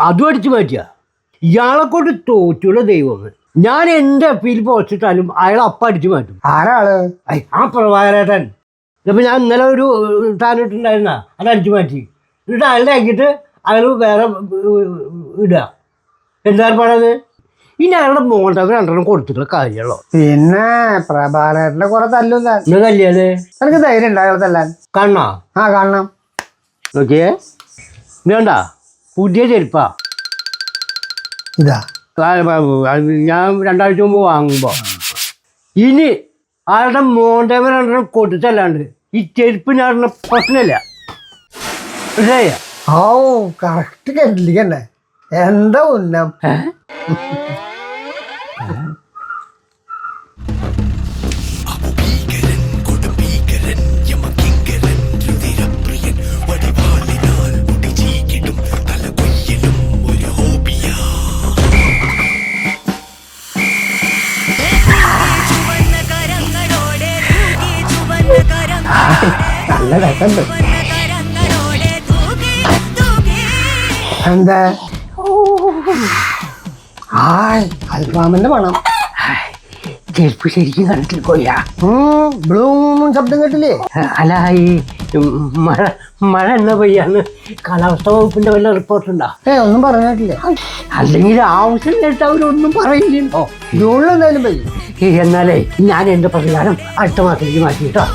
അതും അടിച്ചു മാറ്റിയ ഇയാളെ കൊണ്ട് തോറ്റുള്ള ദൈവം. ഞാൻ എൻ്റെ അപ്പീൽ പോച്ചിട്ടാലും അയാൾ അപ്പം അടിച്ചു മാറ്റും. ആരാള്? ആ പ്രഭാകരേട്ടൻ. ഇപ്പം ഞാൻ ഇന്നലെ ഒരു താനിട്ടുണ്ടായിരുന്ന അത് അടിച്ചു മാറ്റി. എന്നിട്ട് അയാളുടെ ആക്കിയിട്ട് അയാൾ വേറെ ഇടുക. എന്തായാലും പറഞ്ഞത് ഇനി അയാളുടെ മോളുടെ 2 കൊടുത്തിട്ടുള്ള കാര്യമുള്ളൂ. പിന്നെ പ്രഭാകരേട്ടന്റെ കുറെ തല്ലും ഇന്ന് കല്യാണേ എനിക്ക് ധൈര്യം ഉണ്ട് അയാൾ തല്ലാൻ. കാണണോ? കാണണം. നോക്കിയേ വേണ്ട പുതിയ ചെരുപ്പാ ഇതാ. ഞാൻ 2 ആഴ്ച മുമ്പ് വാങ്ങുമ്പോ ഇനി ആളുടെ മോന്റെ 2 കൊടുത്തല്ലാണ്ട് ഈ ചെരുപ്പ് ഞാൻ പ്രശ്നമില്ല. ഓ കറക്റ്റ് കണ്ടില്ലേ എന്താ ഉന്നം. നല്ല രസമുണ്ട്. എന്താ അൽഫാമിന്റെ പണം. ചെരുപ്പ് ശരിക്കും കണ്ടിട്ട് പോയാ ബ്ലൂം ശബ്ദം കേട്ടില്ലേ? അല്ല ഈ മഴ എന്നാ പെയ്യാന്ന് കാലാവസ്ഥ വകുപ്പിന്റെ വല്ല റിപ്പോർട്ടുണ്ടോ? ഒന്നും പറഞ്ഞിട്ടില്ല. അല്ലെങ്കിൽ ആവശ്യം കേട്ട് അവരൊന്നും പറയില്ലല്ലോ. ജൂണിൽ എന്തായാലും പെയ്യും. എന്നാലേ ഞാൻ എന്റെ പ്രതികാരം അടുത്ത മാസത്തേക്ക് മാറ്റിട്ടോ.